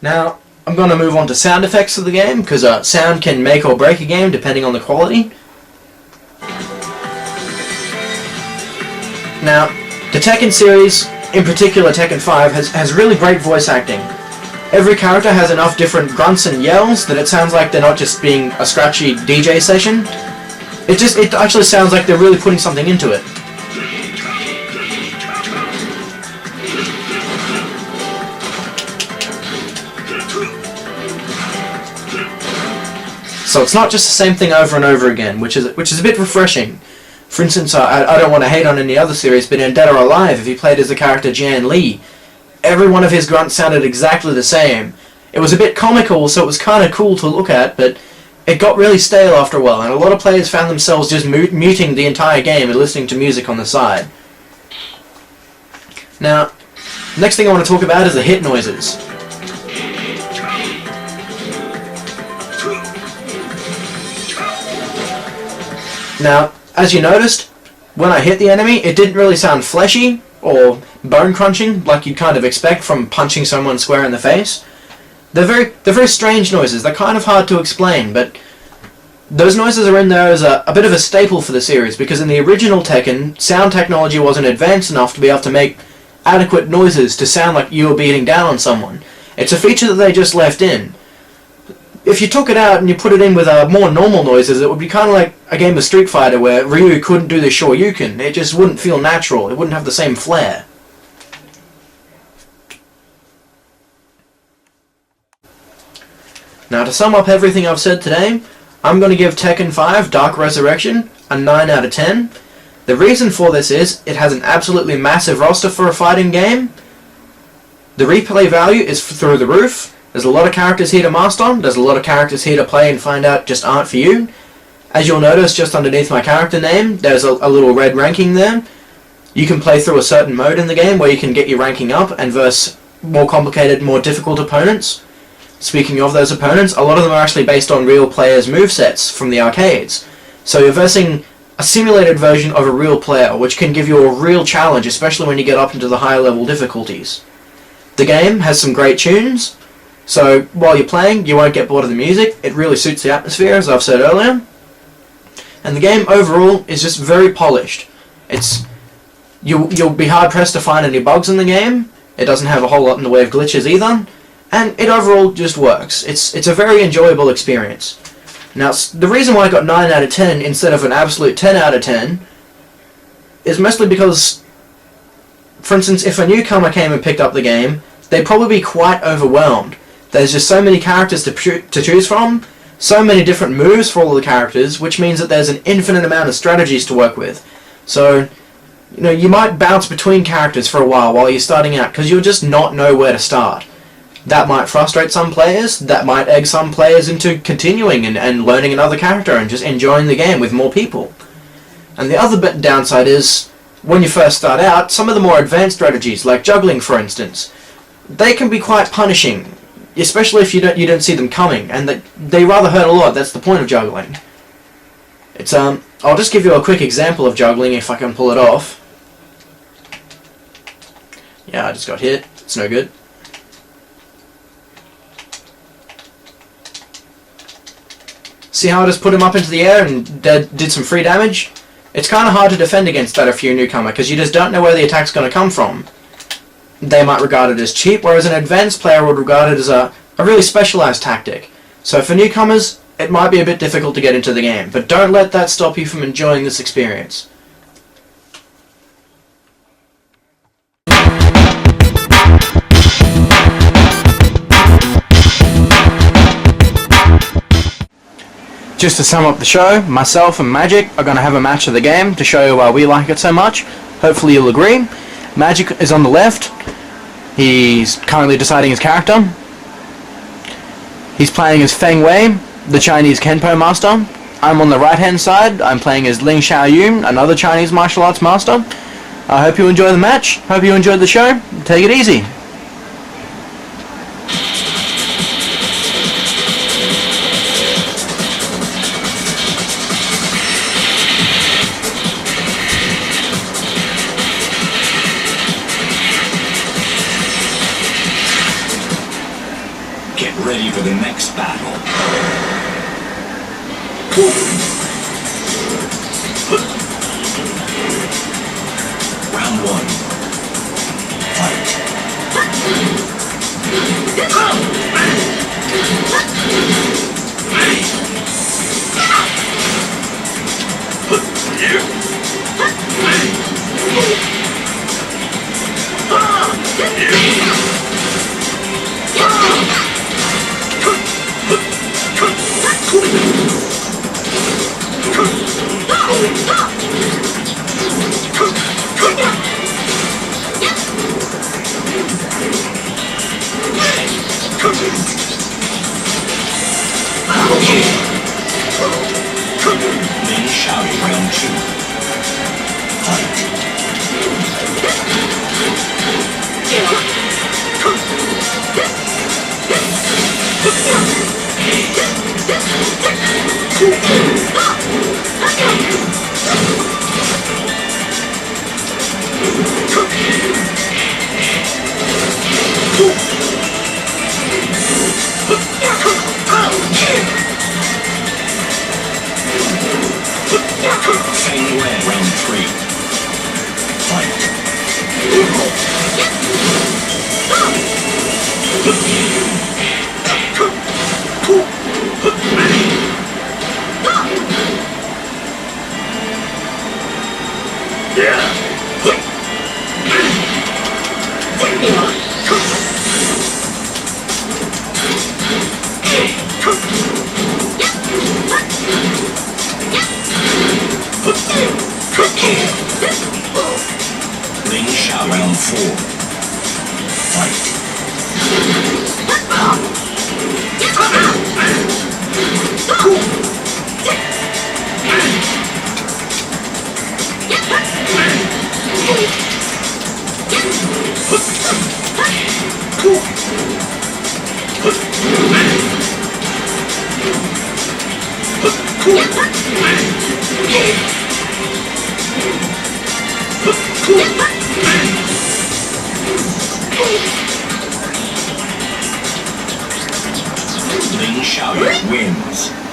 Now, I'm going to move on to sound effects of the game, because sound can make or break a game depending on the quality. Now, the Tekken series, in particular Tekken 5, has really great voice acting. Every character has enough different grunts and yells that it sounds like they're not just being a scratchy DJ session. It actually sounds like they're really putting something into it. So it's not just the same thing over and over again, which is a bit refreshing. For instance, I don't want to hate on any other series, but in Dead or Alive, if he played as the character Jan Lee, every one of his grunts sounded exactly the same. It was a bit comical, so it was kind of cool to look at, but it got really stale after a while, and a lot of players found themselves just muting the entire game and listening to music on the side. Now, next thing I want to talk about is the hit noises. Now, as you noticed, when I hit the enemy, it didn't really sound fleshy or bone crunching like you'd kind of expect from punching someone square in the face. They're very strange noises. They're kind of hard to explain, but those noises are in there as a bit of a staple for the series, because in the original Tekken, sound technology wasn't advanced enough to be able to make adequate noises to sound like you were beating down on someone. It's a feature that they just left in. If you took it out and you put it in with more normal noises, it would be kind of like a game of Street Fighter where Ryu couldn't do the Shoryuken. It just wouldn't feel natural. It wouldn't have the same flair. Now, to sum up everything I've said today, I'm going to give Tekken 5 Dark Resurrection a 9 out of 10. The reason for this is it has an absolutely massive roster for a fighting game. The replay value is through the roof. There's a lot of characters here to master. There's a lot of characters here to play and find out just aren't for you. As you'll notice, just underneath my character name, there's a little red ranking there. You can play through a certain mode in the game where you can get your ranking up and verse more complicated, more difficult opponents. Speaking of those opponents, a lot of them are actually based on real players' movesets from the arcades. So you're versing a simulated version of a real player, which can give you a real challenge, especially when you get up into the higher level difficulties. The game has some great tunes. So while you're playing, you won't get bored of the music. It really suits the atmosphere, as I've said earlier. And the game overall is just very polished. You'll be hard pressed to find any bugs in the game. It doesn't have a whole lot in the way of glitches either, and it overall just works. It's a very enjoyable experience. Now, the reason why I got 9 out of 10 instead of an absolute 10 out of 10 is mostly because, for instance, if a newcomer came and picked up the game, they'd probably be quite overwhelmed. There's just so many characters to choose from, so many different moves for all the characters, which means that there's an infinite amount of strategies to work with. So, you might bounce between characters for a while you're starting out, because you'll just not know where to start. That might frustrate some players, that might egg some players into continuing and learning another character and just enjoying the game with more people. And the other downside is, when you first start out, some of the more advanced strategies, like juggling for instance, they can be quite punishing. Especially if you don't see them coming, and they rather hurt a lot. That's the point of juggling. I'll just give you a quick example of juggling if I can pull it off. Yeah, I just got hit. It's no good. See how I just put him up into the air and did some free damage? It's kind of hard to defend against that if you're a newcomer, because you just don't know where the attack's going to come from. They might regard it as cheap, whereas an advanced player would regard it as a really specialized tactic. So for newcomers, it might be a bit difficult to get into the game, but don't let that stop you from enjoying this experience. Just to sum up the show, myself and Magic are going to have a match of the game to show you why we like it so much. Hopefully you'll agree. Magic is on the left. He's currently deciding his character. He's playing as Feng Wei, the Chinese Kenpo master. I'm on the right hand side. I'm playing as Ling Xiaoyun, another Chinese martial arts master. I hope you enjoy the match. Hope you enjoyed the show. Take it easy. Get ready for the next battle. Round 1. Fight. Then shout round 2. Fight. Same way, round 3. Fight. Ring shout round 4. Fight. Ring shout wins.